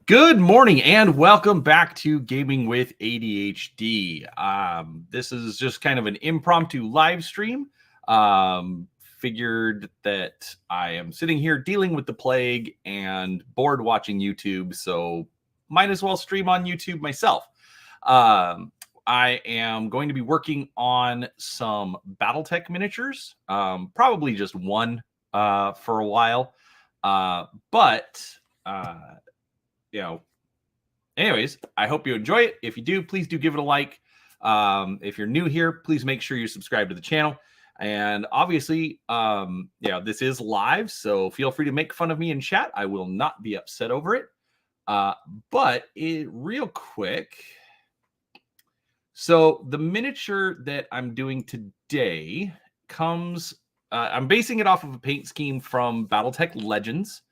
Good morning and welcome back to Gaming with ADHD. This is just kind of an impromptu live stream. Figured that I am sitting here dealing with the plague and bored watching YouTube, so might as well stream on YouTube myself. I am going to be working on some Battletech miniatures, probably just one for a while, anyways, I hope you enjoy it. If you do, please do give it a like. If you're new here, please make sure you subscribe to the channel. And obviously, this is live, so feel free to make fun of me in chat. I will not be upset over it. Real quick. So the miniature that I'm doing today comes, I'm basing it off of a paint scheme from Battletech Legends.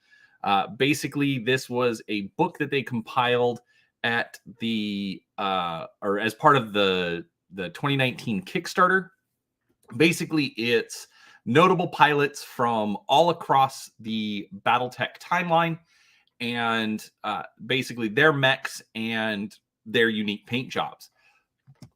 Basically, this was a book that they compiled at the or as part of the 2019 Kickstarter. Basically, it's notable pilots from all across the Battletech timeline, and basically their mechs and their unique paint jobs.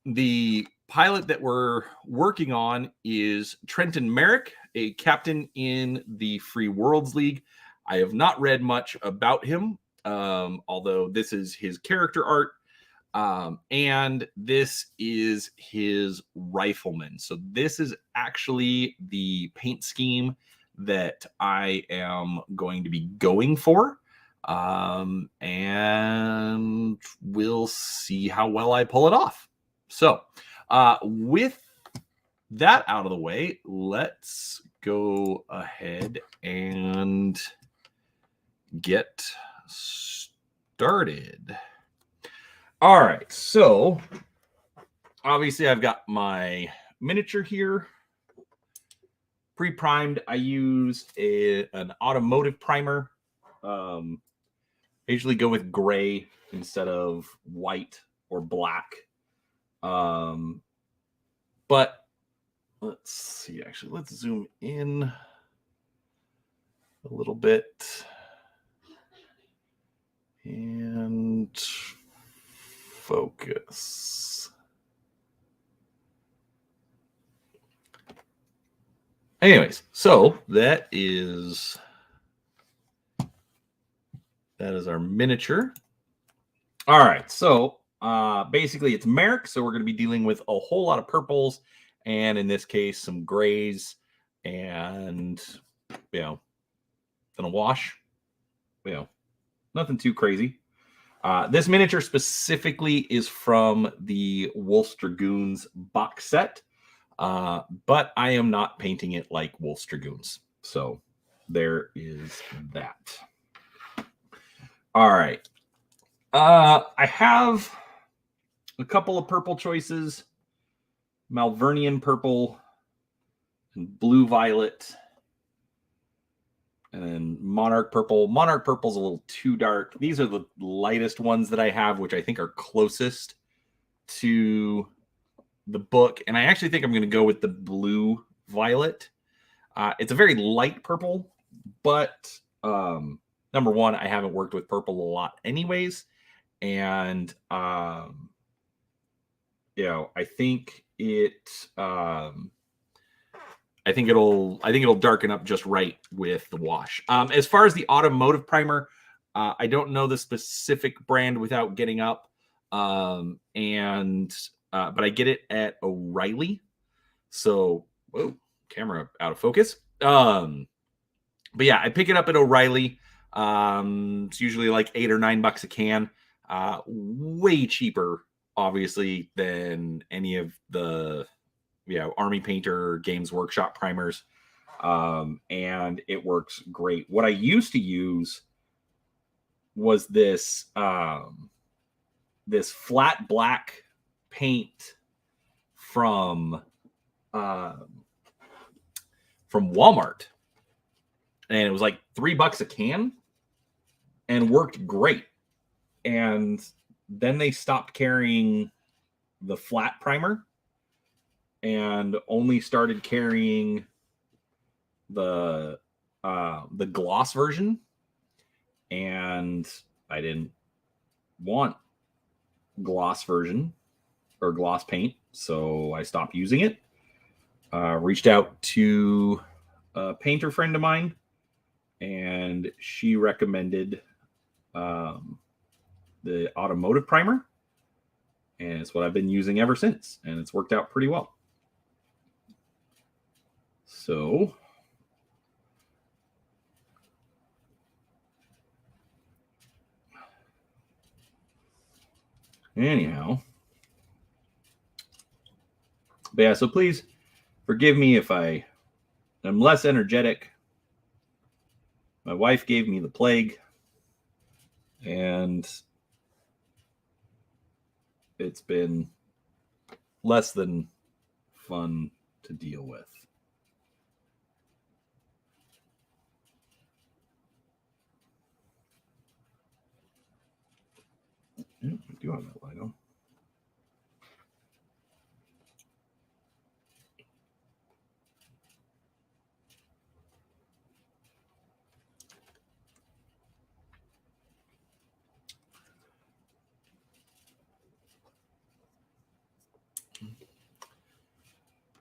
The pilot that we're working on is Trenton Marik, a captain in the Free Worlds League. I have not read much about him, although this is his character art, and this is his rifleman. So this is actually the paint scheme that I am going to be going for, and we'll see how well I pull it off. So with that out of the way, let's go ahead and get started. All right, so obviously I've got my miniature here pre-primed. I use an automotive primer. I usually go with gray instead of white or black. But let's see, actually, let's zoom in a little bit and focus. Anyways, so that is our miniature. All right, so basically it's Marik, so we're going to be dealing with a whole lot of purples, and in this case some grays, and then a wash. Nothing too crazy. This miniature specifically is from the Wolf's Dragoons box set, but I am not painting it like Wolf's Dragoons. So there is that. All right. I have a couple of purple choices: Malvernian purple and blue violet, and then Monarch purple. Monarch purple's a little too dark. These are the lightest ones that I have, which I think are closest to the book. And I actually think I'm going to go with the blue violet. It's a very light purple, but number one, I haven't worked with purple a lot anyways. And, I think I think it'll darken up just right with the wash. As far as the automotive primer, I don't know the specific brand without getting up, but I get it at O'Reilly. So, whoa, camera out of focus. But yeah, I pick it up at O'Reilly. It's usually like $8 or $9 a can. Way cheaper, obviously, than any of the Army Painter, Games Workshop primers, and it works great. What I used to use was this this flat black paint from Walmart, and it was like $3 a can, and worked great. And then they stopped carrying the flat primer and only started carrying the gloss version, and I didn't want gloss version or gloss paint, so I stopped using it. Reached out to a painter friend of mine, and she recommended the automotive primer, and it's what I've been using ever since, and it's worked out pretty well. So anyhow, but yeah, so please forgive me if I am less energetic. My wife gave me the plague, and it's been less than fun to deal with. Yeah, I do have that light on.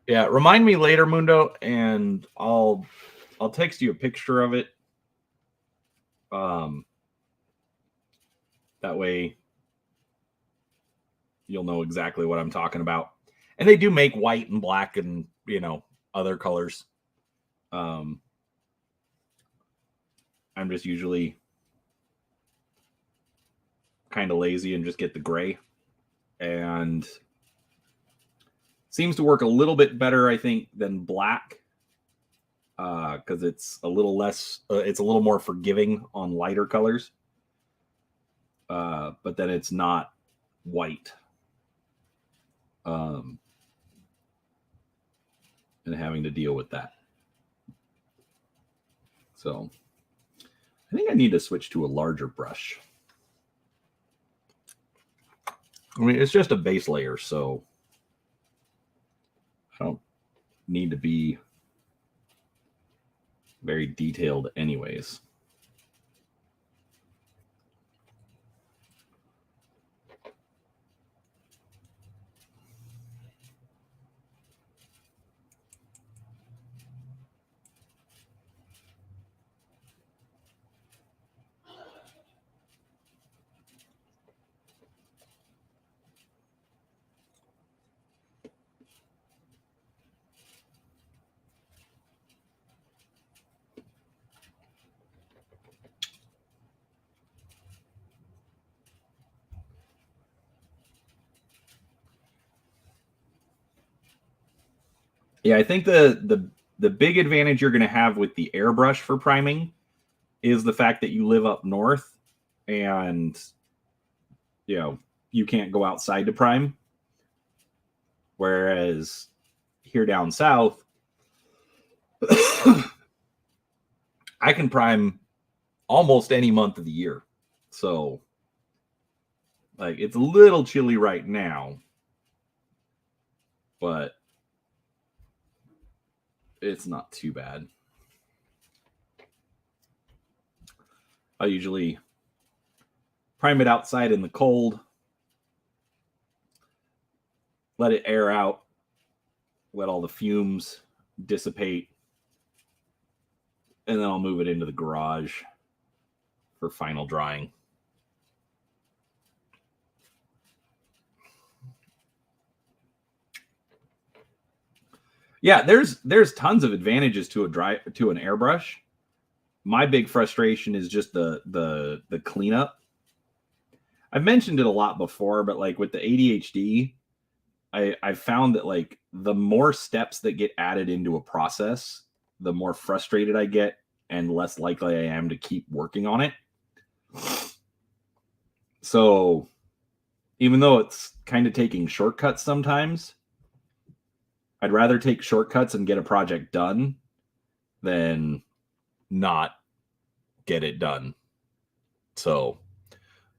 Yeah, remind me later, Mundo, and I'll text you a picture of it. That way you'll know exactly what I'm talking about. And they do make white and black and, you know, other colors. I'm just usually kind of lazy and just get the gray. And seems to work a little bit better, I think, than black. Because it's a little less, it's a little more forgiving on lighter colors. But then it's not white. And having to deal with that. So I think I need to switch to a larger brush. I mean, it's just a base layer, so I don't need to be very detailed anyways. Yeah, I think the big advantage you're going to have with the airbrush for priming is the fact that you live up north and, you know, you can't go outside to prime. Whereas here down south, I can prime almost any month of the year. So, like, it's a little chilly right now, but it's not too bad. I usually prime it outside in the cold, let it air out, let all the fumes dissipate, and then I'll move it into the garage for final drying. Yeah, there's tons of advantages to an airbrush. My big frustration is just the cleanup. I've mentioned it a lot before, but like with the ADHD, I found that like the more steps that get added into a process, the more frustrated I get and less likely I am to keep working on it. So even though it's kind of taking shortcuts sometimes, I'd rather take shortcuts and get a project done than not get it done. So,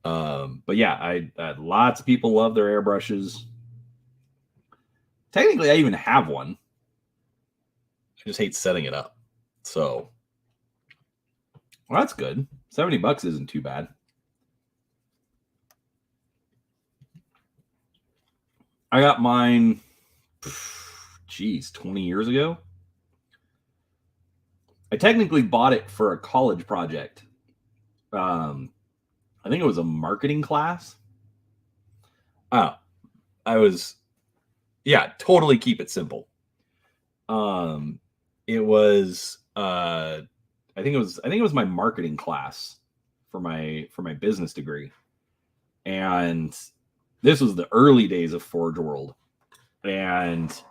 but yeah, I lots of people love their airbrushes. Technically, I even have one. I just hate setting it up. So, well, that's good. $70 isn't too bad. I got mine, geez, 20 years ago. I technically bought it for a college project. I think it was a marketing class. Oh, totally keep it simple. It was I think it was my marketing class for my business degree. And this was the early days of Forge World. And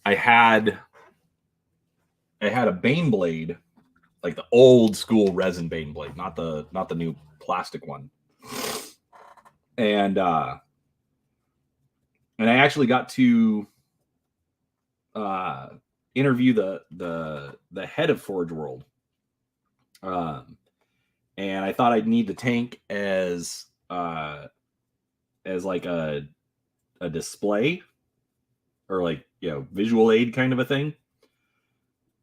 I had a Bane blade, like the old school resin Bane blade, not the new plastic one. And I actually got to interview the head of Forge World. And I thought I'd need the tank as like a display or like, you know, visual aid kind of a thing.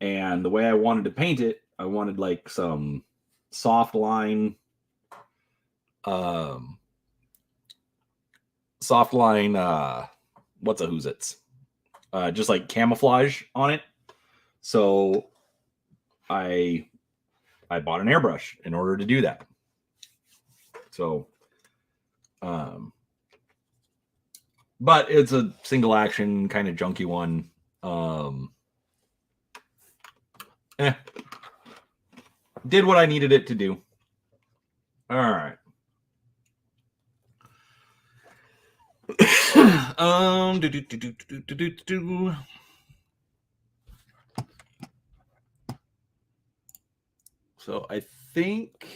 And the way I wanted to paint it, I wanted like some soft line what's a who's-its? Just like camouflage on it. So I bought an airbrush in order to do that. So but it's a single action kind of junky one. Did what I needed it to do. All right. So I think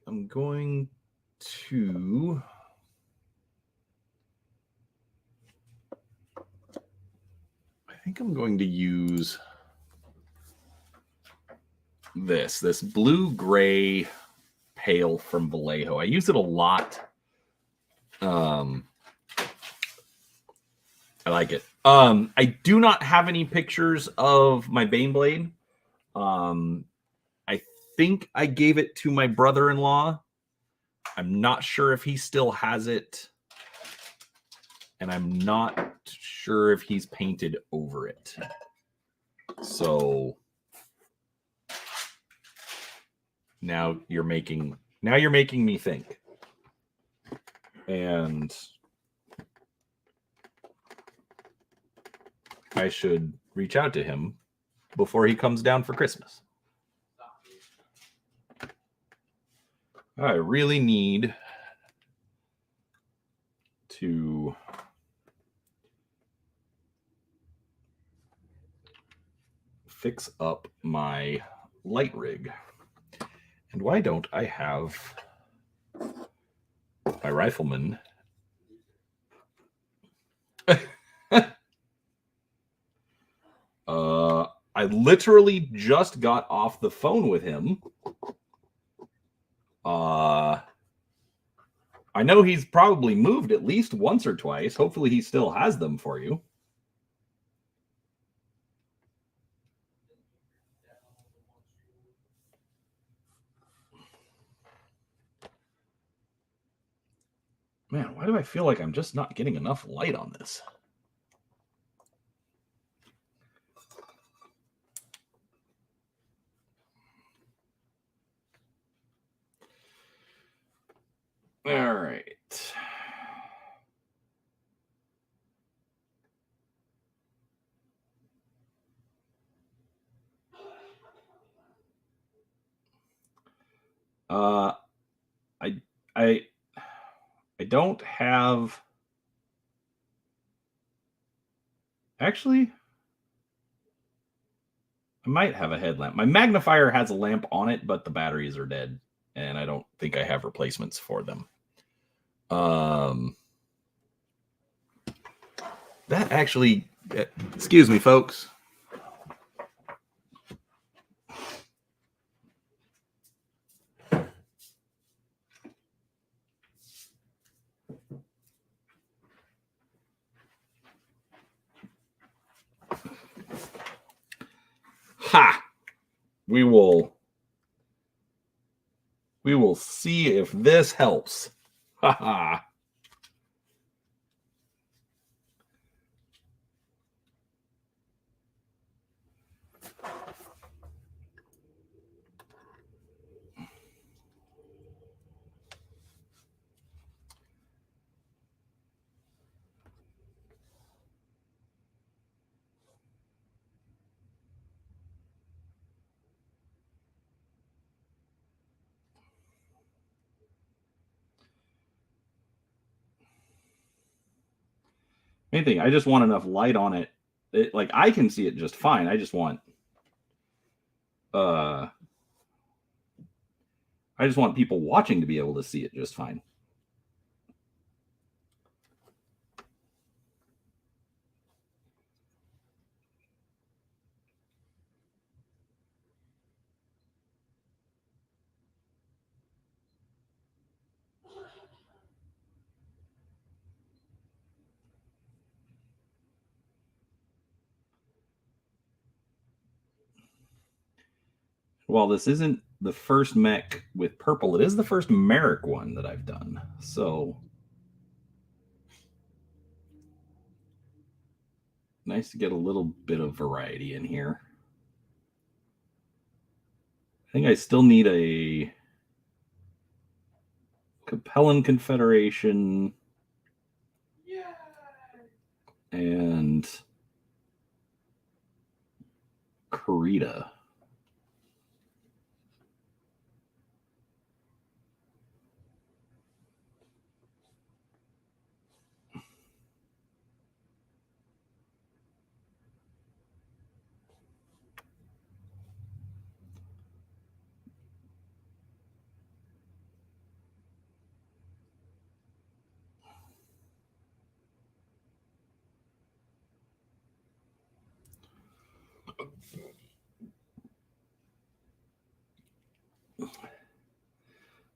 I'm going to use this blue gray pale from Vallejo. I use it a lot. I like it. I do not have any pictures of my Bane blade. I think I gave it to my brother-in-law. I'm not sure if he still has it. And I'm not sure if he's painted over it. So now you're making me think. And I should reach out to him before he comes down for Christmas. I really need to fix up my light rig. And why don't I have my Rifleman? I literally just got off the phone with him. I know he's probably moved at least once or twice. Hopefully he still has them for you. Man, why do I feel like I'm just not getting enough light on this? All right. I don't have. Actually, I might have a headlamp. My magnifier has a lamp on it, but the batteries are dead, and I don't think I have replacements for them. That actually, excuse me, folks. Ha! We will We will see if this helps. Haha. Anything. I just want enough light on it. Like I can see it just fine. I just want people watching to be able to see it just fine. While this isn't the first mech with purple, it is the first Marik one that I've done. So nice to get a little bit of variety in here. I think I still need a Capellan Confederation. Yeah. And Karita.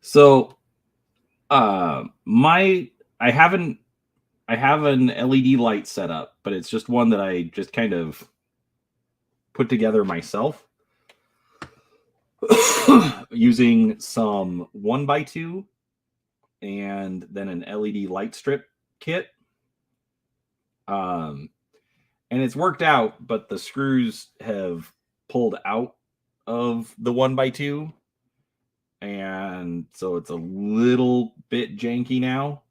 So I have an LED light set up, but it's just one that I just kind of put together myself using some 1x2 and then an LED light strip kit. And it's worked out, but the screws have pulled out of the 1x2. And so it's a little bit janky now.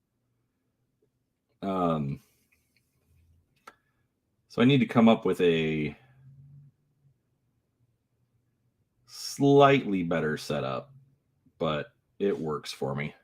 So I need to come up with a slightly better setup, but it works for me.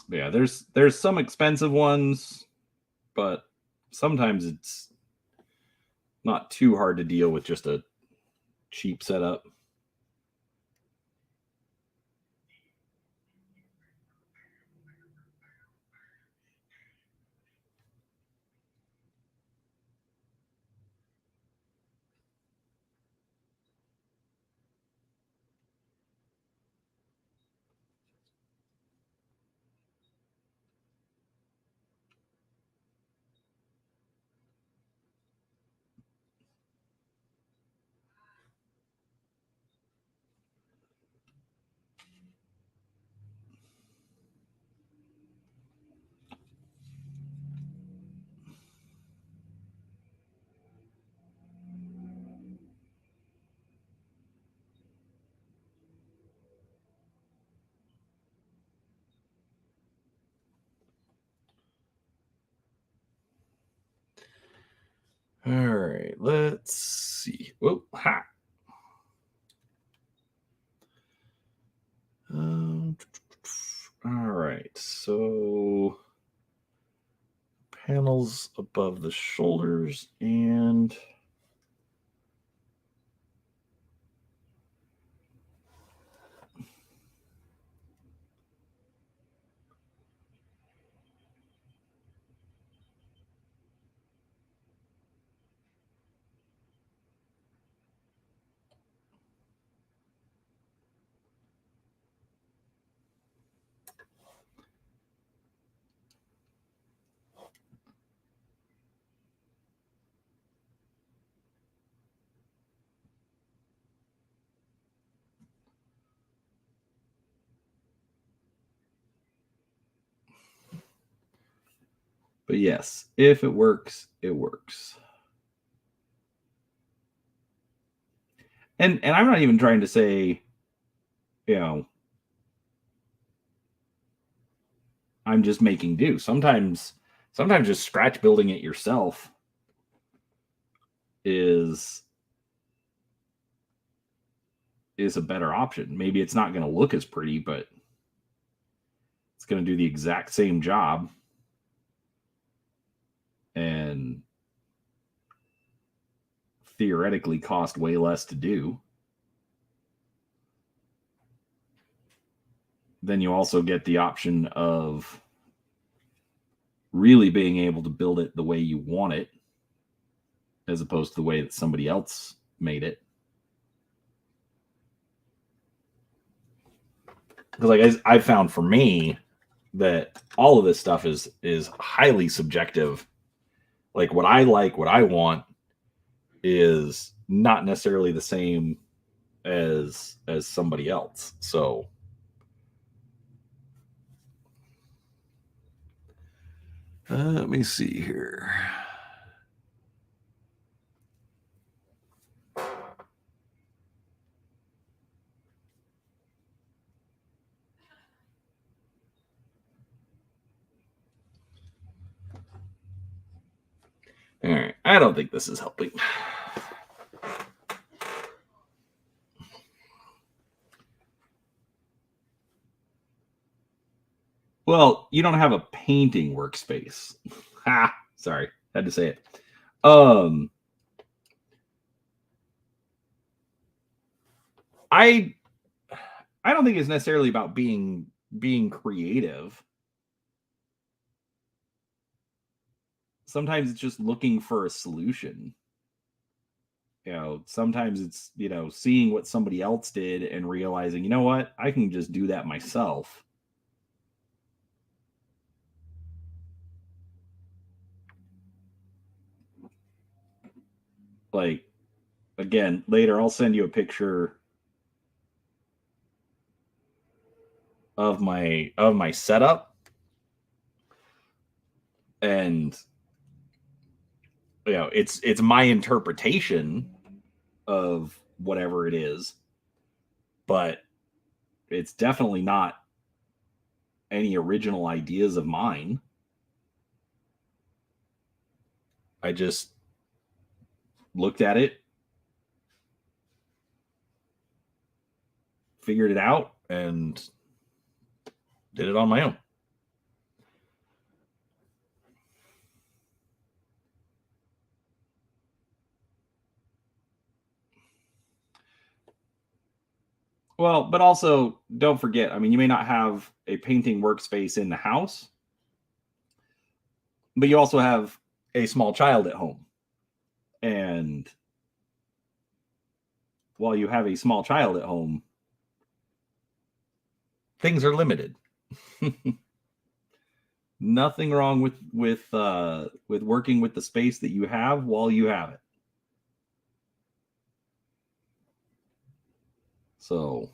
Yeah, there's some expensive ones, but sometimes it's not too hard to deal with just a cheap setup. All right, let's see. Whoa, ha. All right, so panels above the shoulders and but yes, if it works, it works. And I'm not even trying to say, you know, I'm just making do. Sometimes just scratch building it yourself is a better option. Maybe it's not going to look as pretty, but it's going to do the exact same job and theoretically cost way less to do. Then you also get the option of really being able to build it the way you want it, as opposed to the way that somebody else made it. Because like I found for me that all of this stuff is highly subjective. Like what I want is not necessarily the same as somebody else. So let me see here. All right, I don't think this is helping. Well, you don't have a painting workspace. Ha, sorry, had to say it. I don't think it's necessarily about being creative. Sometimes it's just looking for a solution. You know, sometimes it's, you know, seeing what somebody else did and realizing, you know what, I can just do that myself. Like, again, later I'll send you a picture of my setup, and you know, it's my interpretation of whatever it is, but it's definitely not any original ideas of mine. I just looked at it, figured it out, and did it on my own. Well, but also don't forget, I mean, you may not have a painting workspace in the house, but you also have a small child at home. And while you have a small child at home, things are limited. Nothing wrong with working with the space that you have while you have it. So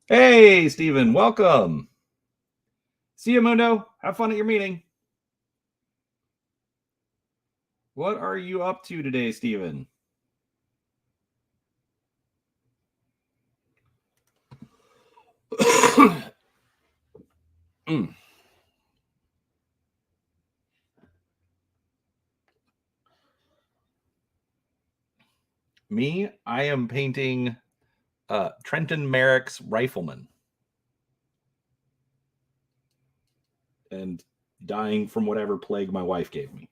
hey, Stephen, welcome. See you, Mundo. Have fun at your meeting. What are you up to today, Steven? Me, I am painting Trenton Marik's Rifleman. And dying from whatever plague my wife gave me.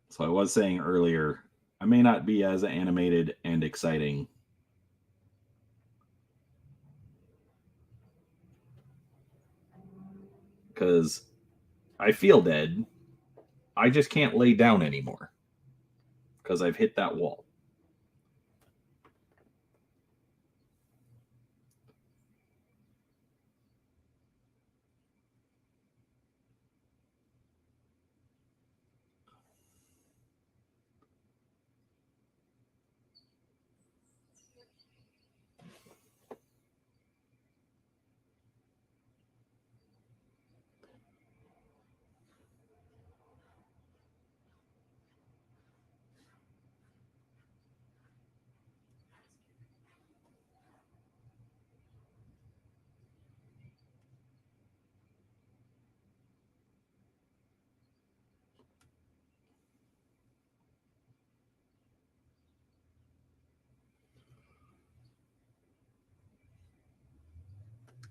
So I was saying earlier, I may not be as animated and exciting because I feel dead. I just can't lay down anymore because I've hit that wall.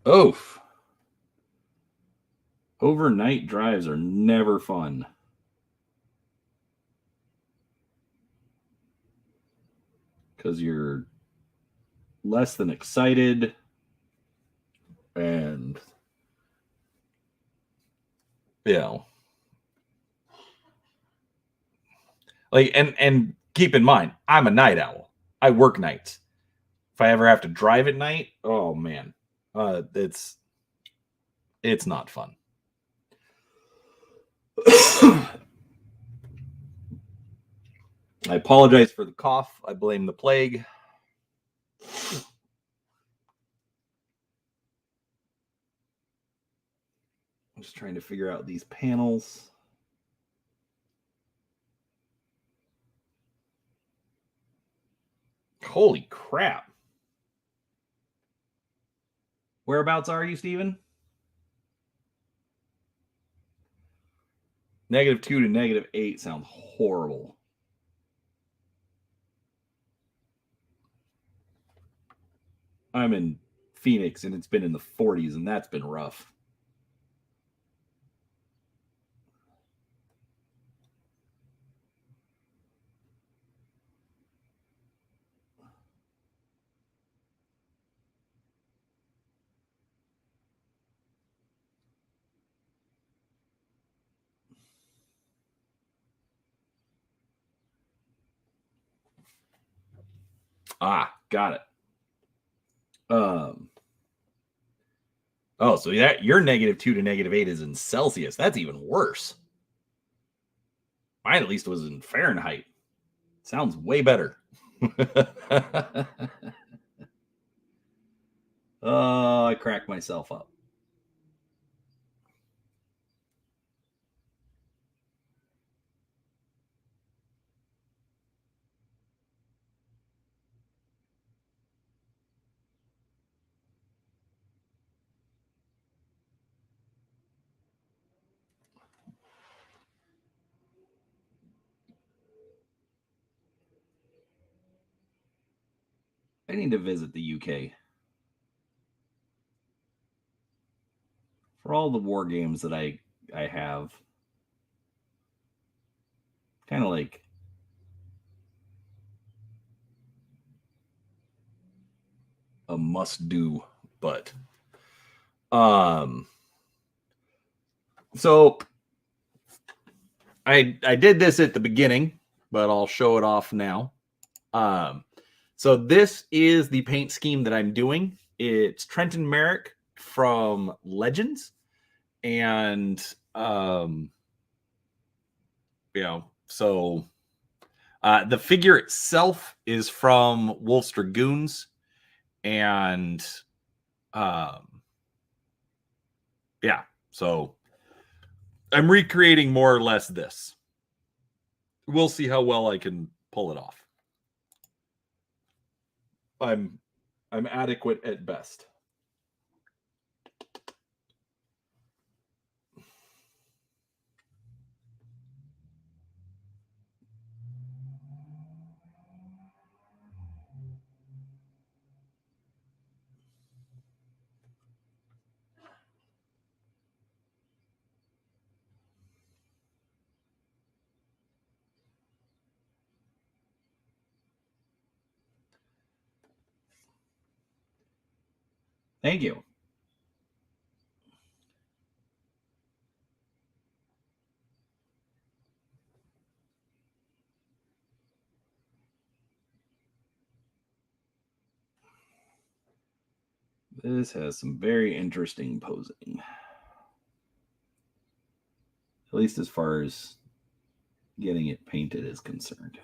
Oof. Overnight drives are never fun. Because you're less than excited and, you know, like, and keep in mind, I'm a night owl. I work nights. If I ever have to drive at night, oh man, it's not fun. I apologize for the cough. I blame the plague. I'm just trying to figure out these panels. Holy crap. Whereabouts are you, Steven? -2 to -8 sound horrible. I'm in Phoenix and it's been in the 40s and that's been rough. Ah, got it. Oh, so that your -2 to -8 is in Celsius. That's even worse. Mine at least was in Fahrenheit. Sounds way better. Oh, I cracked myself up. I need to visit the UK. For all the war games that I have, kind of like a must do, but so I did this at the beginning, but I'll show it off now. So this is the paint scheme that I'm doing. It's Trenton Marik from Legends, and so the figure itself is from Wolf's Dragoons, and so I'm recreating more or less this. We'll see how well I can pull it off. I'm adequate at best. Thank you. This has some very interesting posing. At least as far as getting it painted is concerned.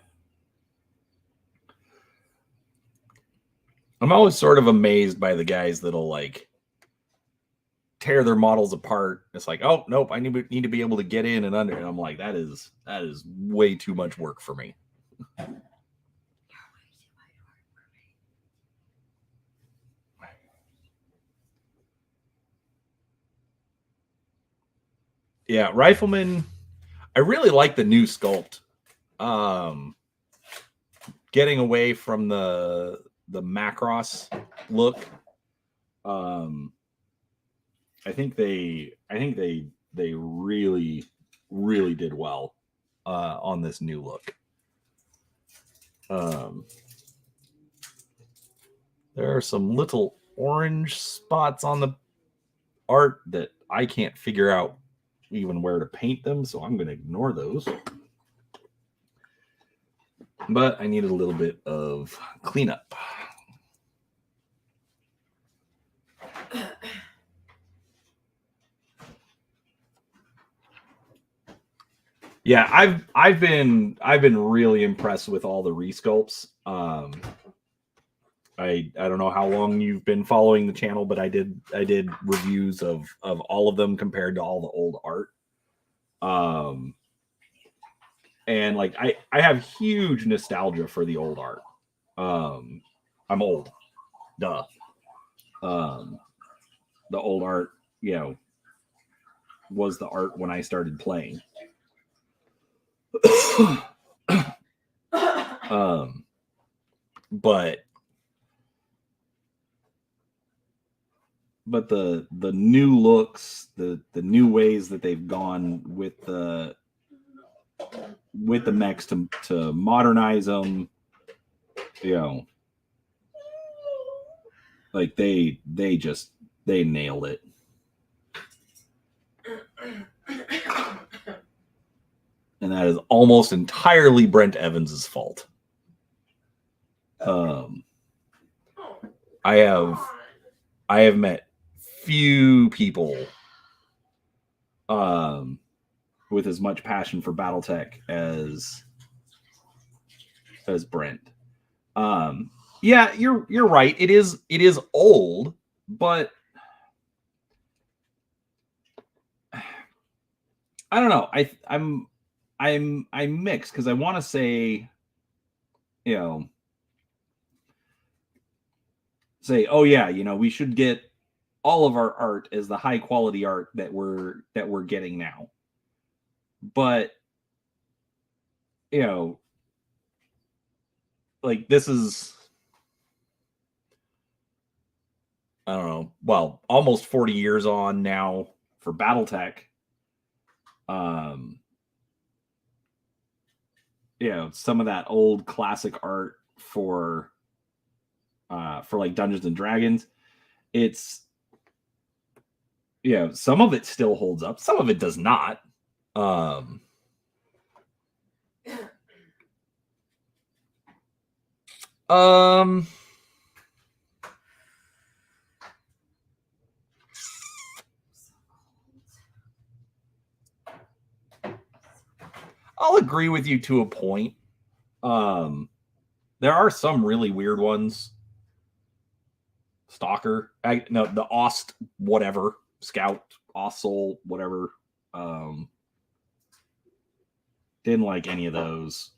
I'm always sort of amazed by the guys that'll like tear their models apart. It's like, oh nope, I need to be able to get in and under. And I'm like, that is way too much work for me. Yeah, Rifleman. I really like the new sculpt. Getting away from the Macross look. I think they really did well on this new look. There are some little orange spots on the art that I can't figure out even where to paint them, so I'm going to ignore those. But I needed a little bit of cleanup. Yeah, I've been really impressed with all the resculpts. I don't know how long you've been following the channel, but I did reviews of all of them compared to all the old art. And like I have huge nostalgia for the old art. I'm old. Duh. The old art, was the art when I started playing. But the new looks, the new ways that they've gone with the mechs to modernize them, like they nailed it. And that is almost entirely Brent Evans's fault. I have met few people with as much passion for Battletech as Brent. Yeah, you're right. It is old, but I don't know. I'm mixed because I want to say, oh yeah, we should get all of our art as the high quality art that we're getting now. But like this is, I don't know, well, almost 40 years on now for Battletech. Some of that old classic art for like Dungeons and Dragons, it's some of it still holds up, some of it does not. I'll agree with you to a point. There are some really weird ones. Stalker, no, the Ost, whatever, Scout, Ossoul, whatever. Didn't like any of those.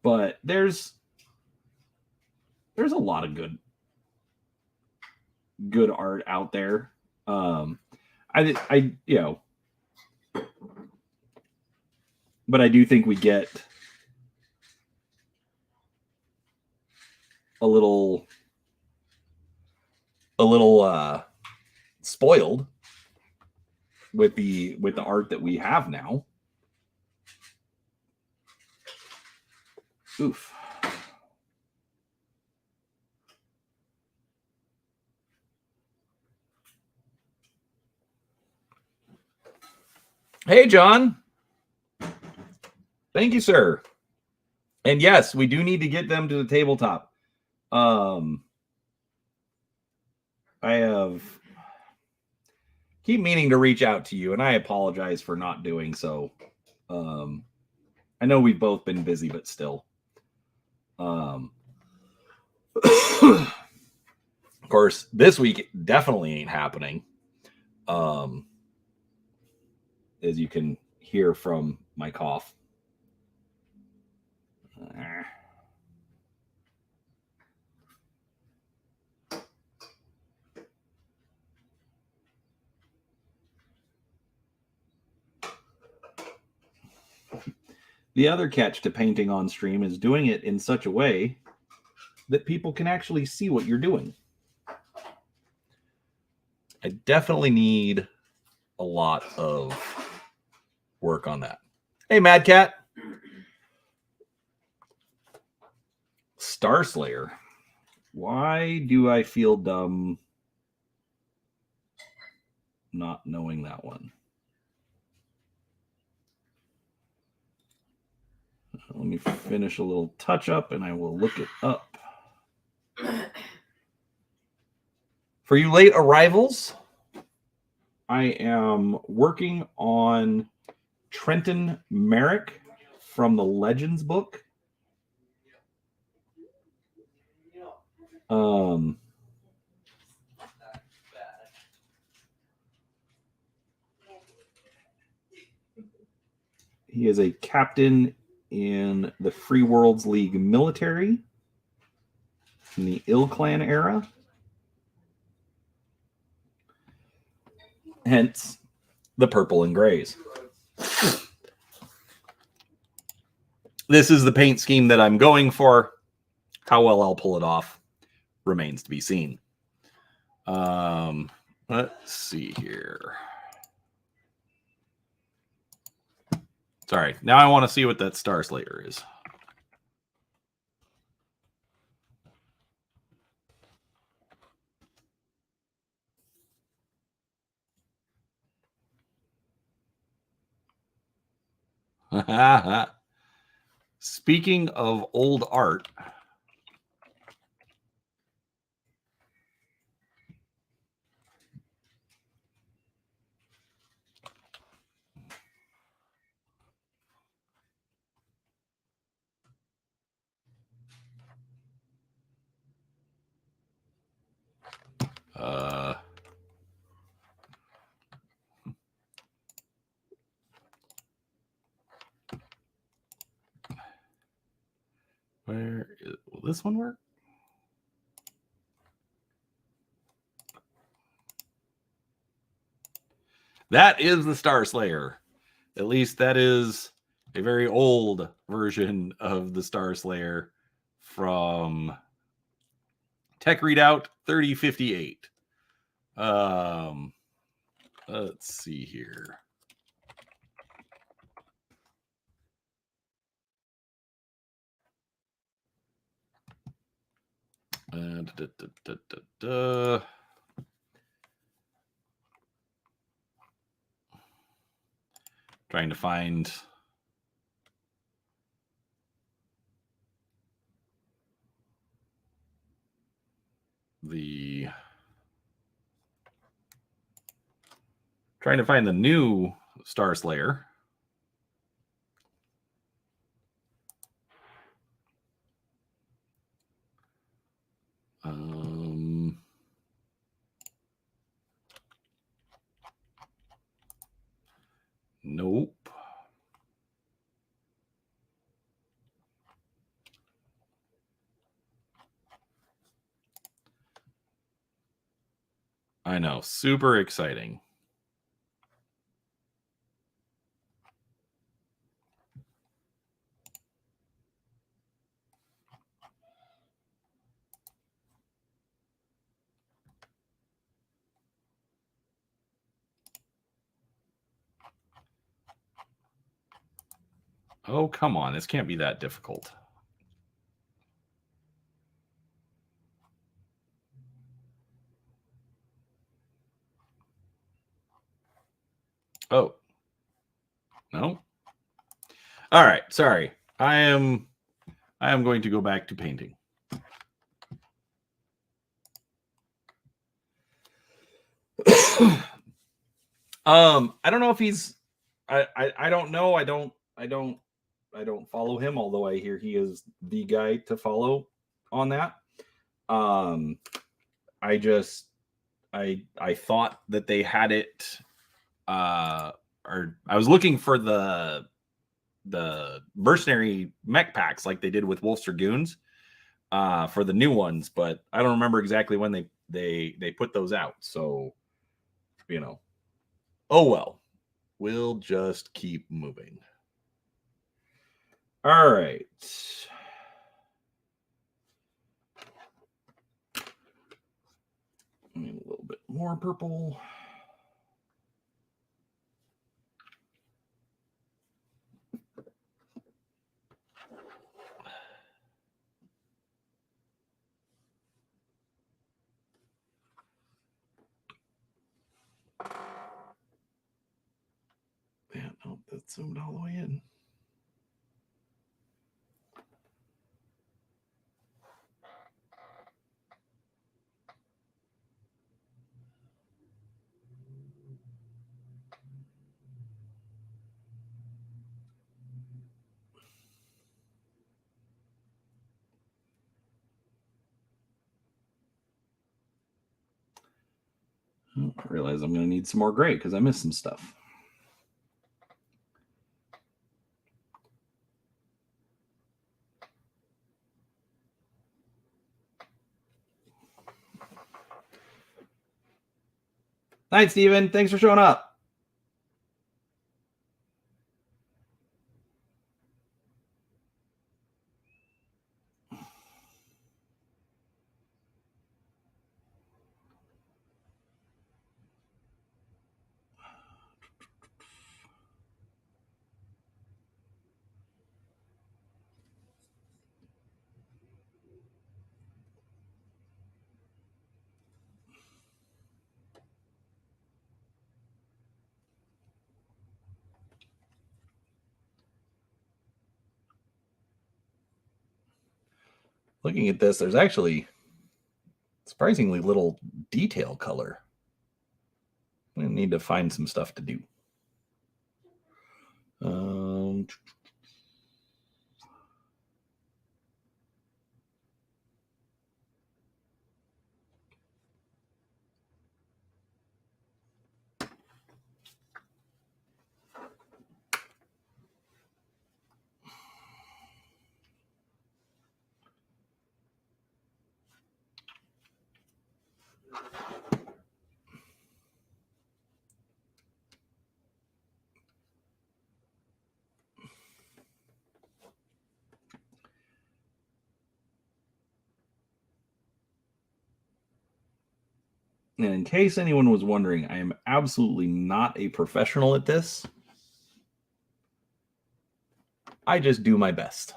But there's a lot of good art out there. I you know, but I do think we get a little spoiled with the art that we have now. Oof. Hey, John. Thank you, sir. And yes, we do need to get them to the tabletop. I keep meaning to reach out to you, and I apologize for not doing so. I know we've both been busy, but still. Of course, this week definitely ain't happening. As you can hear from my cough. The other catch to painting on stream is doing it in such a way that people can actually see what you're doing. I definitely need a lot of work on that. Hey, Mad Cat. Star Slayer. Why do I feel dumb not knowing that one? Let me finish a little touch up and I will look it up. For you late arrivals, I am working on Trenton Marik from the Legends book. He is a captain in the Free Worlds League military in the Ill Clan era. Hence, the purple and grays. This is the paint scheme that I'm going for. How well I'll pull it off remains to be seen. Let's see here. Sorry, now I want to see what that Star Slayer is. Speaking of old art, will this one work? That is the Star Slayer. At least that is a very old version of the Star Slayer from Tech Readout 3058. Let's see here. Trying to find the new Star Slayer. Nope. I know, super exciting. Oh, come on. This can't be that difficult. Oh. No. All right, sorry. I am going to go back to painting. I don't know if he's I don't know. I don't follow him, although I hear he is the guy to follow on that. I just I thought that they had it or I was looking for the mercenary mech packs like they did with Wolf's Dragoons for the new ones, but I don't remember exactly when they put those out. So, you know, oh well. We'll just keep moving. All right. Need a little bit more purple. Yeah, no, that's zoomed all the way in. I realize I'm going to need some more gray because I missed some stuff. Night, Steven. Thanks for showing up. Looking at this, there's actually surprisingly little detail color. I need to find some stuff to do. And in case anyone was wondering, I am absolutely not a professional at this. I just do my best.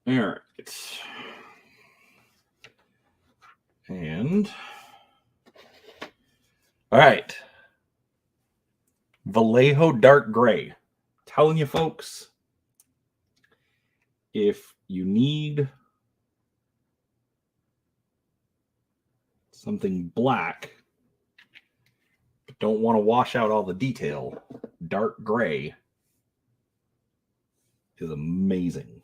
All right. And all right. Vallejo Dark Gray. Telling you folks, if you need something black, but don't want to wash out all the detail, dark gray is amazing.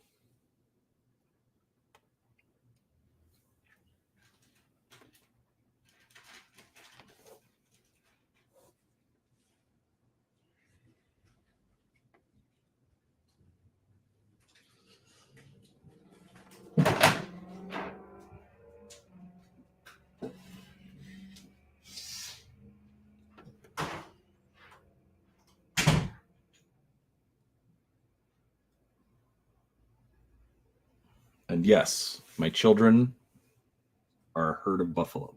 And yes, my children are a herd of buffalo.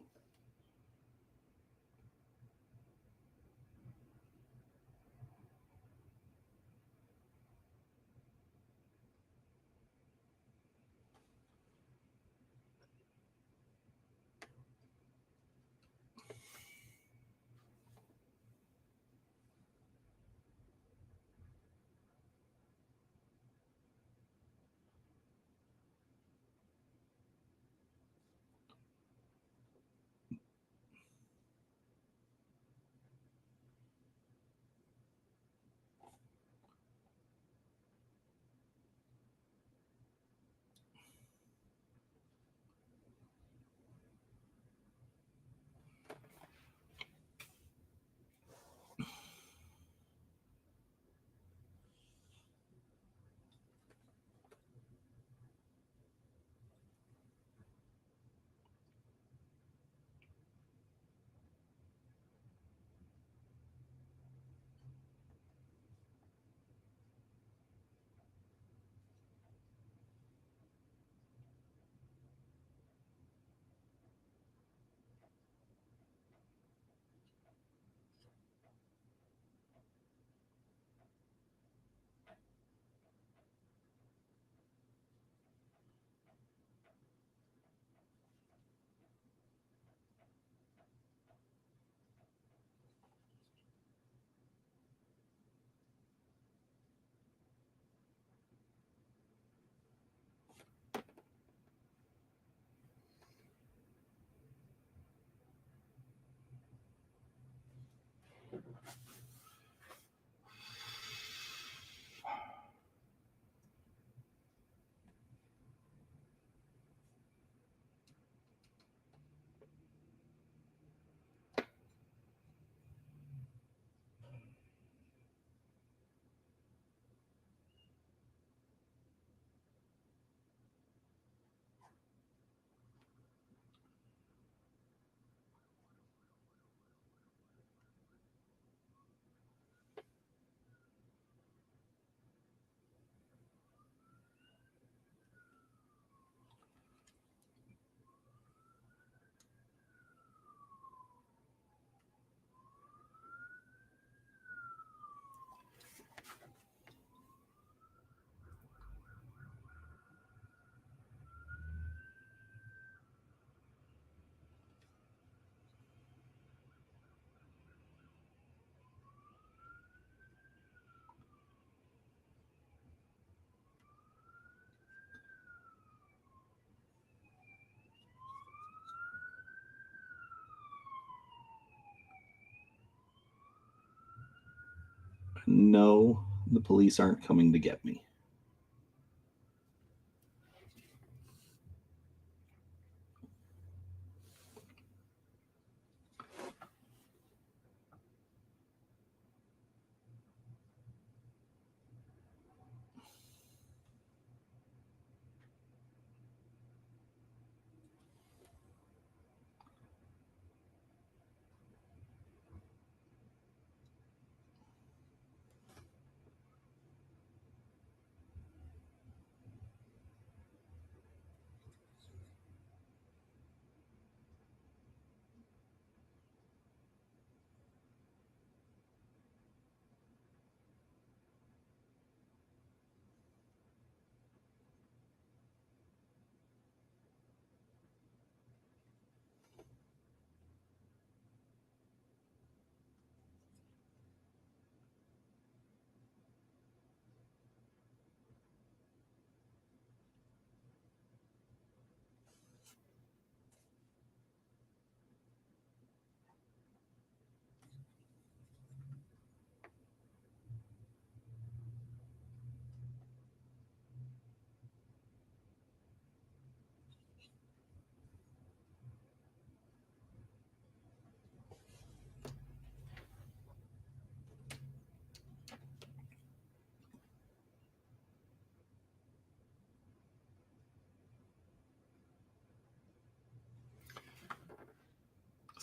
No, the police aren't coming to get me.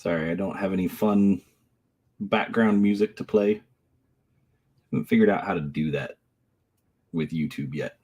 Sorry, I don't have any fun background music to play. I haven't figured out how to do that with YouTube yet.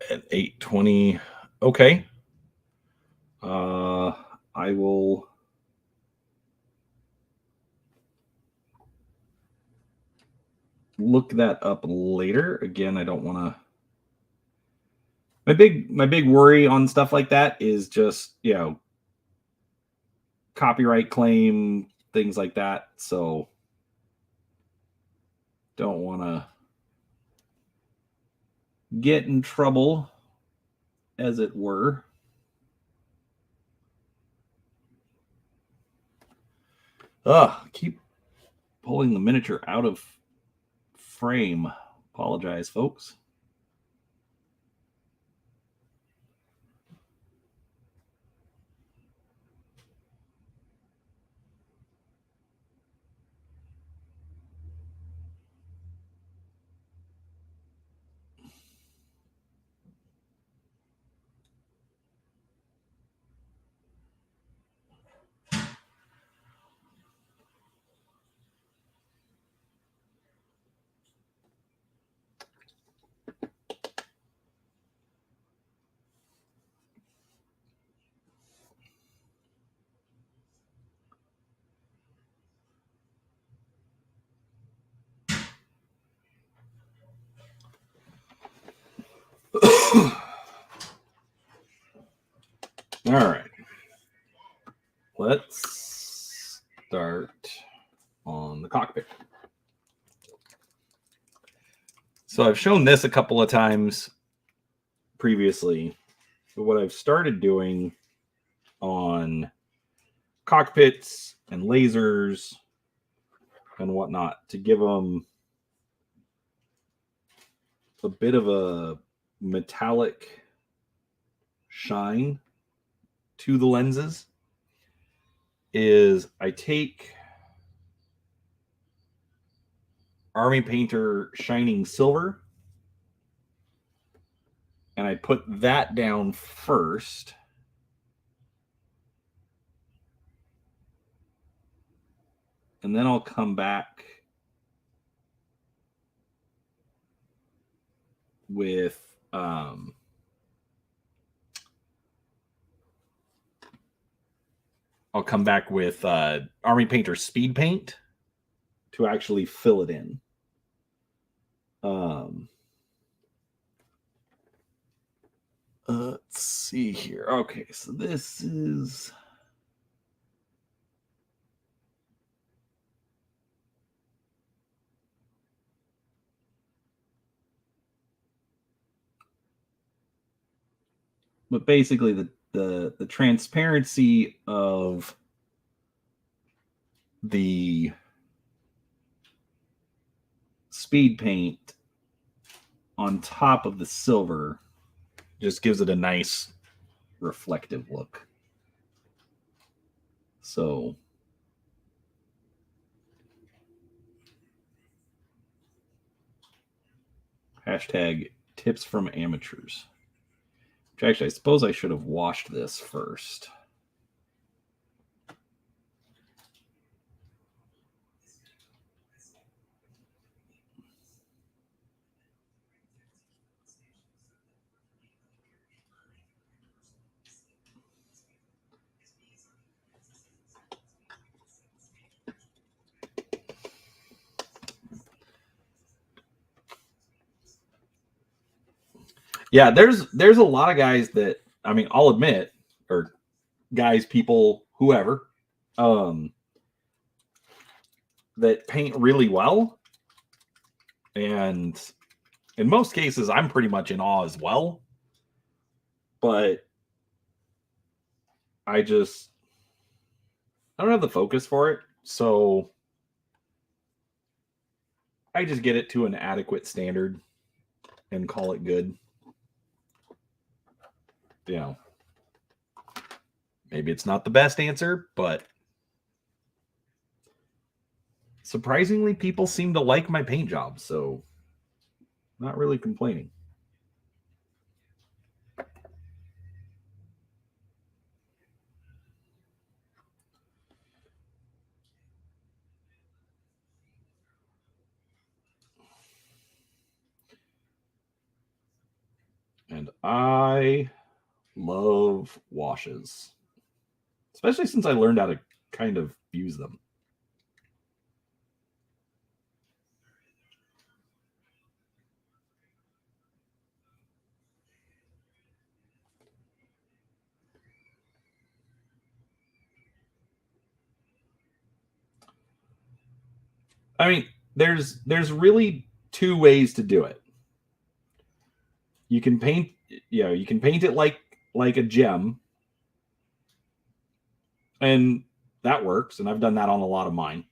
At 8:20. Okay. I will look that up later. Again, I don't want to. My big worry on stuff like that is just, copyright claim, things like that. So don't want to get in trouble, as it were. Keep pulling the miniature out of frame. Apologize, folks. All right. Let's start on the cockpit. So I've shown this a couple of times previously, but what I've started doing on cockpits and lasers and whatnot to give them a bit of a metallic shine to the lenses is I take Army Painter Shining Silver and I put that down first. And then I'll come back with Army Painter Speed Paint to actually fill it in. Let's see here. Okay, so this is... But basically the transparency of the speed paint on top of the silver just gives it a nice reflective look. So hashtag Tips from amateurs. Which actually, I suppose I should have washed this first. Yeah, there's a lot of guys that, I mean, I'll admit, or guys, people, whoever, that paint really well. And in most cases, I'm pretty much in awe as well. But I don't have the focus for it. So I just get it to an adequate standard and call it good. You know, maybe it's not the best answer, but surprisingly, people seem to like my paint job. So not really complaining. And I love washes, especially since I learned how to kind of use them. I mean, there's really two ways to do it. You can paint, you can paint it like a gem, and that works. And I've done that on a lot of mine.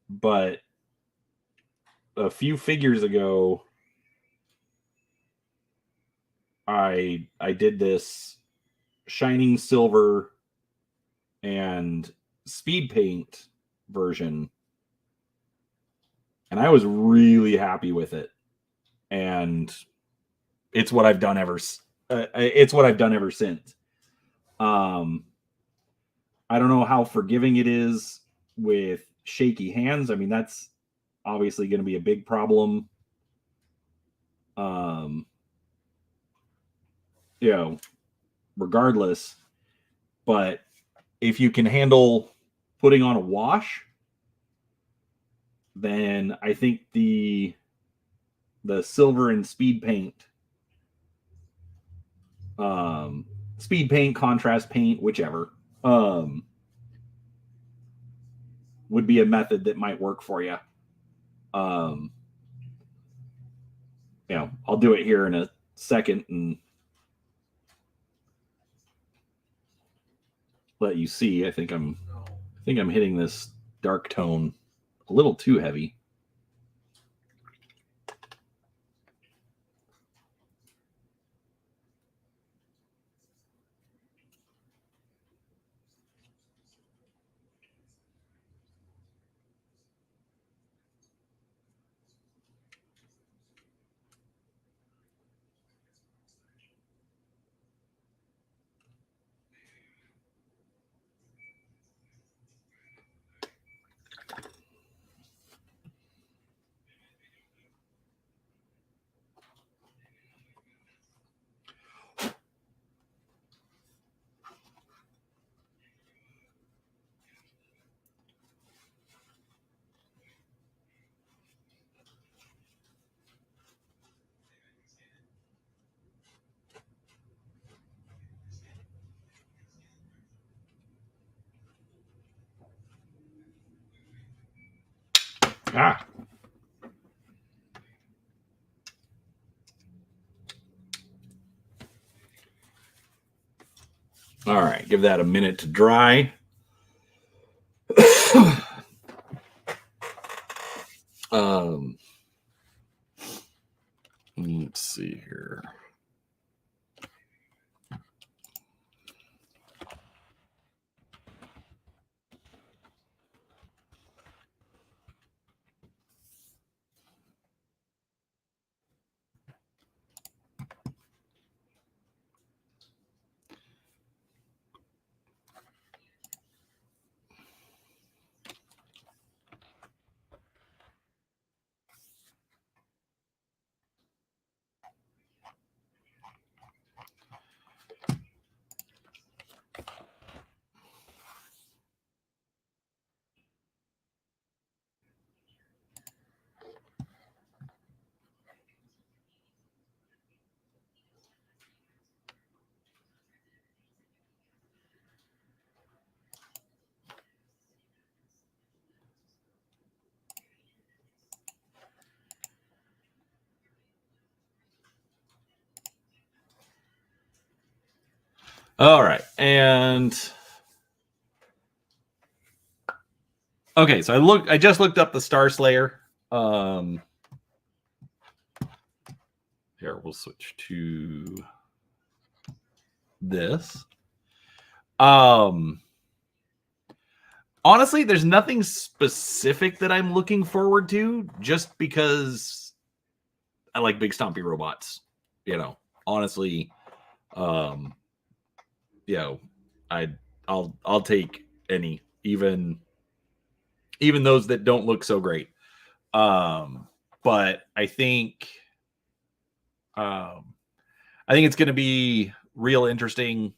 But a few figures ago, I did this shining silver and speed paint version, and I was really happy with it. And it's what I've done ever. It's what I've done ever since. I don't know how forgiving it is with shaky hands. I mean, that's obviously going to be a big problem. Regardless, but if you can handle putting on a wash, then I think the silver and speed paint, contrast paint, whichever, would be a method that might work for you. I'll do it here in a second and let you see. I think I'm hitting this dark tone a little too heavy. All right, give that a minute to dry. Let's see here. All right, and okay, so I just looked up the Star Slayer. Here, we'll switch to this. Honestly, there's nothing specific that I'm looking forward to, just because I like big stompy robots. You know, honestly, you know, I'll take any, even those that don't look so great. But I think it's going to be real interesting.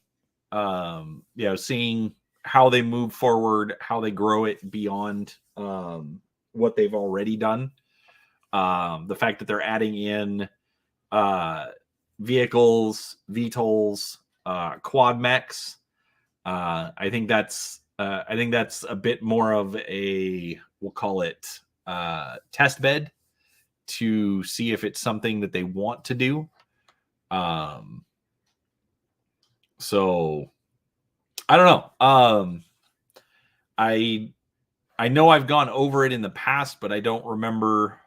Seeing how they move forward, how they grow it beyond what they've already done. The fact that they're adding in vehicles, VTOLs, quad mechs. I think that's a bit more of a, we'll call it test bed, to see if it's something that they want to do. So I don't know. I know I've gone over it in the past, but I don't remember,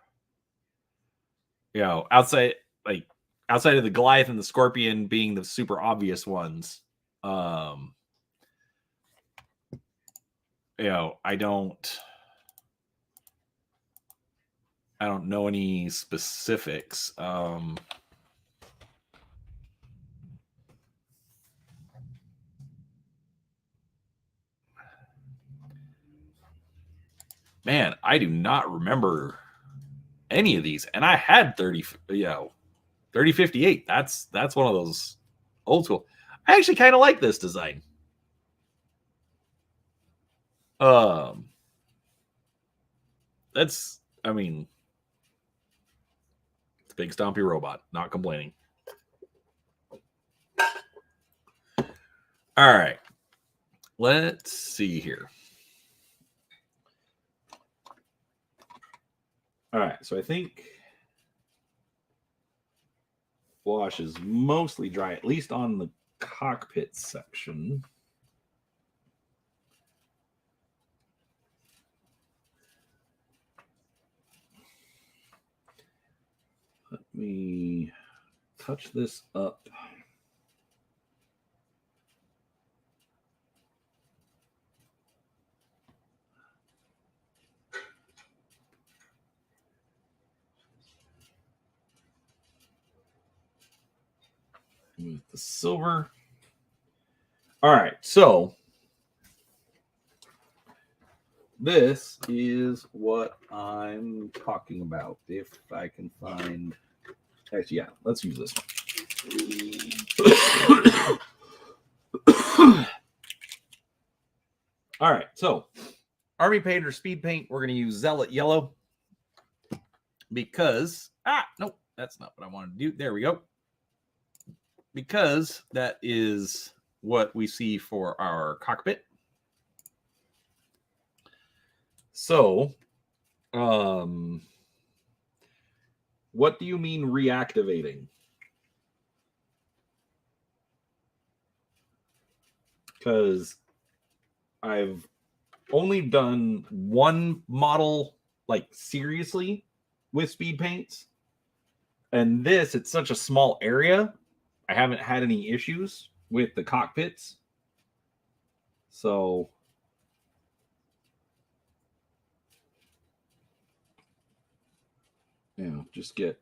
outside of the Goliath and the Scorpion being the super obvious ones. I don't know any specifics. Man, I do not remember any of these, and I had 3058. That's one of those old school. I actually kind of like this design. It's a big stompy robot. Not complaining. All right, let's see here. All right, so I think wash is mostly dry, at least on the cockpit section. Let me touch this up. With the silver. All right, so this is what I'm talking about. If I can find, actually, yeah, let's use this one. All right, so Army paint or speed paint, we're going to use Zealot Yellow, because nope, that's not what I wanted to do. There we go. Because that is what we see for our cockpit. So, what do you mean reactivating? Because I've only done one model, like, seriously with speed paints. And this, it's such a small area, I haven't had any issues with the cockpits. So, just get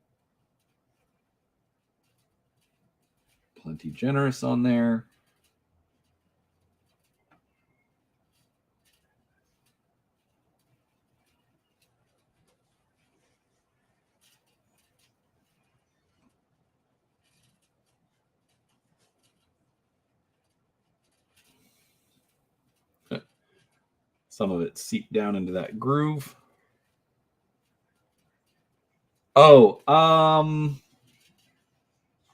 plenty generous on there. Some of it seeped down into that groove. Oh,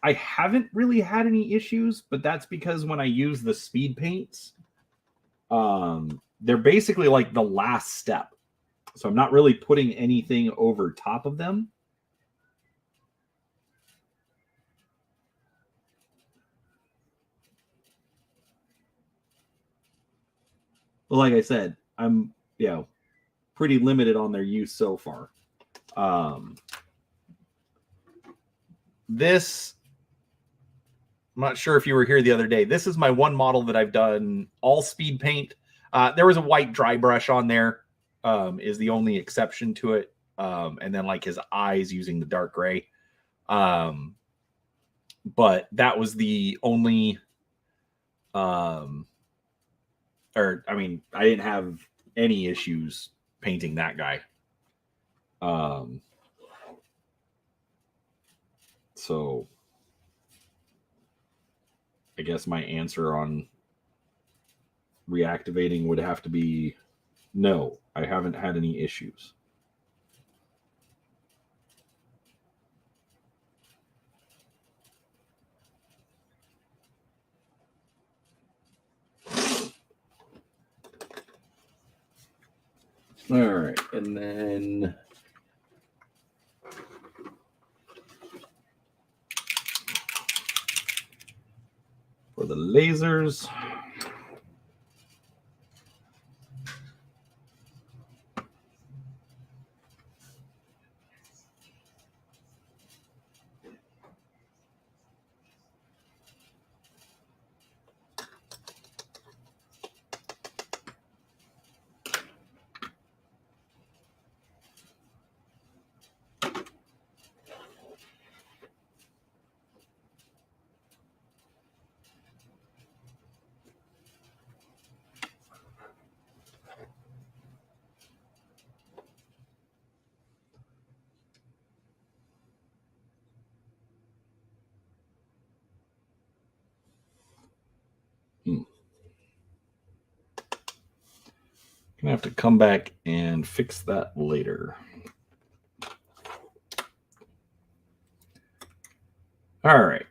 I haven't really had any issues, but that's because when I use the speed paints, they're basically like the last step. So I'm not really putting anything over top of them. like I said, I'm, pretty limited on their use so far. This, I'm not sure if you were here the other day. This is my one model that I've done all speed paint. There was a white dry brush on there, is the only exception to it. And then like his eyes using the dark gray. But that was the only, I didn't have any issues painting that guy. So I guess my answer on reactivating would have to be no, I haven't had any issues. All right, and then for the lasers, gonna have to come back and fix that later. All right.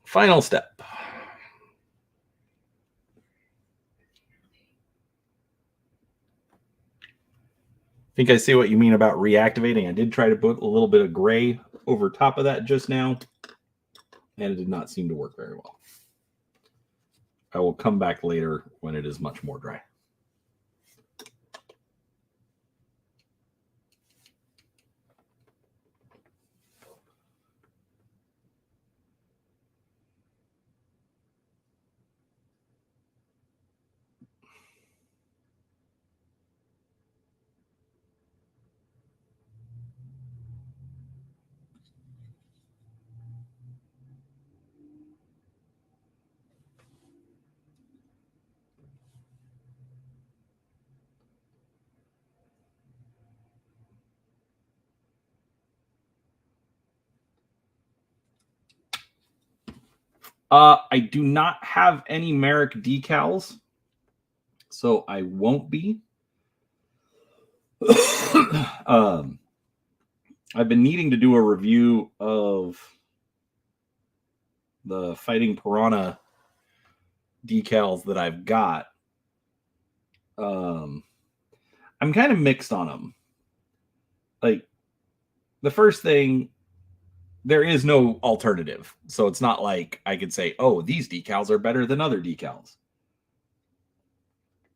Final step. I think I see what you mean about reactivating. I did try to put a little bit of gray over top of that just now, and it did not seem to work very well. I will come back later when it is much more dry. I do not have any Marik decals, so I won't be. I've been needing to do a review of the Fighting Piranha decals that I've got. I'm kind of mixed on them. Like, the first thing, there is no alternative. So it's not like I could say, oh, these decals are better than other decals.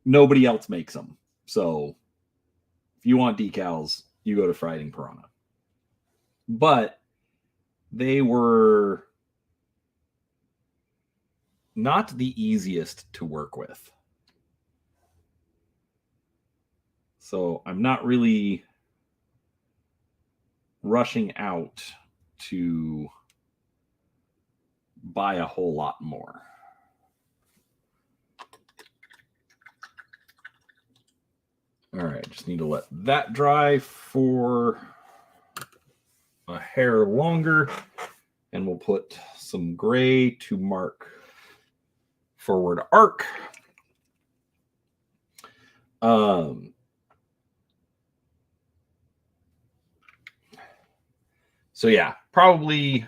Nobody else makes them. So if you want decals, you go to Fighting Piranha. But they were not the easiest to work with. So I'm not really rushing out to buy a whole lot more. All right, just need to let that dry for a hair longer, and we'll put some gray to mark forward arc. So yeah, probably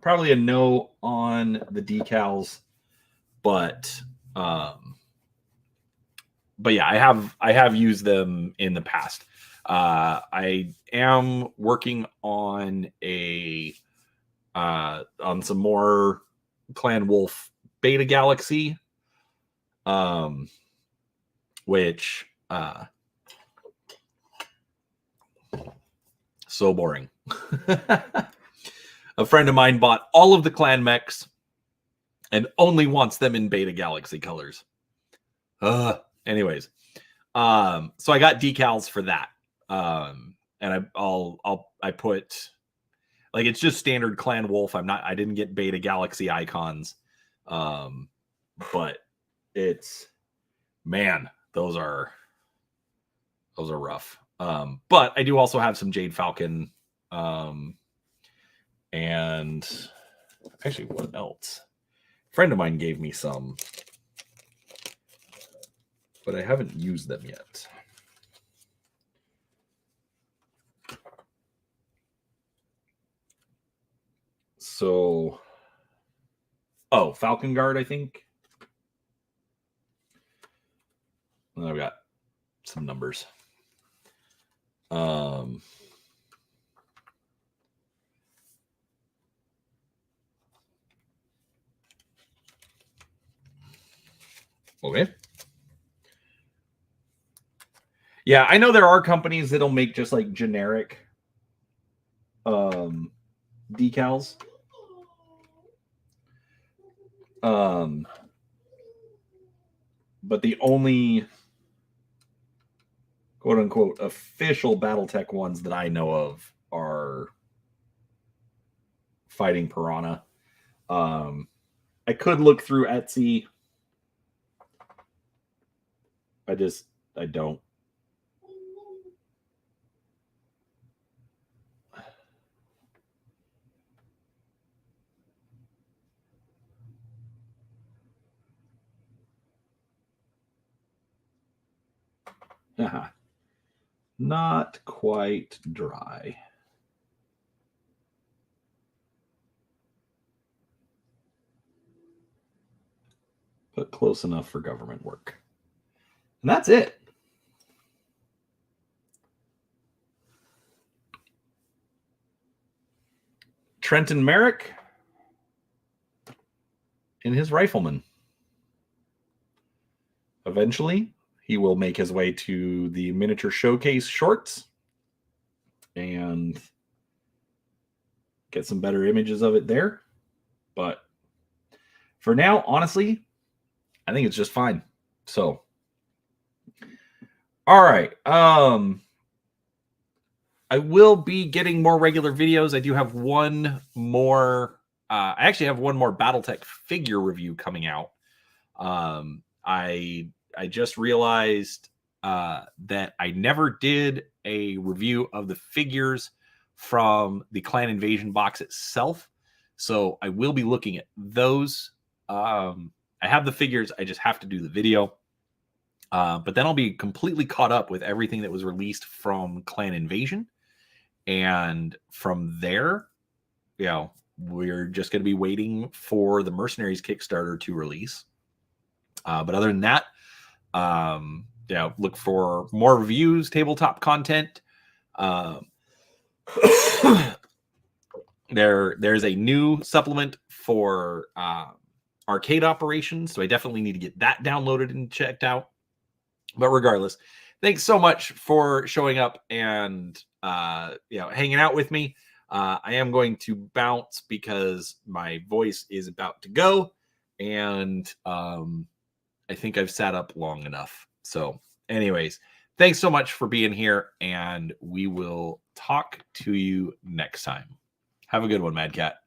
a no on the decals, but yeah, I have used them in the past. I am working on on some more Clan Wolf Beta Galaxy, which so boring. A friend of mine bought all of the clan mechs and only wants them in Beta Galaxy colors. Anyways, so I got decals for that. And I put, like, it's just standard Clan Wolf. I didn't get Beta Galaxy icons. But it's, man, those are rough. But I do also have some Jade Falcon, and actually, what else? A friend of mine gave me some, but I haven't used them yet. So, Falcon Guard, I think. And I've got some numbers. Okay. Yeah, I know there are companies that'll make just like generic decals. But the only quote unquote official Battletech ones that I know of are Fighting Piranha. I could look through Etsy. I don't. Not quite dry. But close enough for government work. And that's it. Trenton Marik and his Rifleman. Eventually, he will make his way to the miniature showcase shorts and get some better images of it there. But for now, honestly, I think it's just fine. So, all right. I will be getting more regular videos. I do have one more. I actually have one more Battletech figure review coming out. I just realized that I never did a review of the figures from the Clan Invasion box itself. So I will be looking at those. I have the figures. I just have to do the video. But then I'll be completely caught up with everything that was released from Clan Invasion. And from there, you know, we're just going to be waiting for the Mercenaries Kickstarter to release. But other than that, yeah, look for more reviews, tabletop content. There's a new supplement for arcade operations, so I definitely need to get that downloaded and checked out. But regardless, thanks so much for showing up and hanging out with me. I am going to bounce because my voice is about to go, and I think I've sat up long enough. So anyways, thanks so much for being here, and we will talk to you next time. Have a good one, Mad Cat.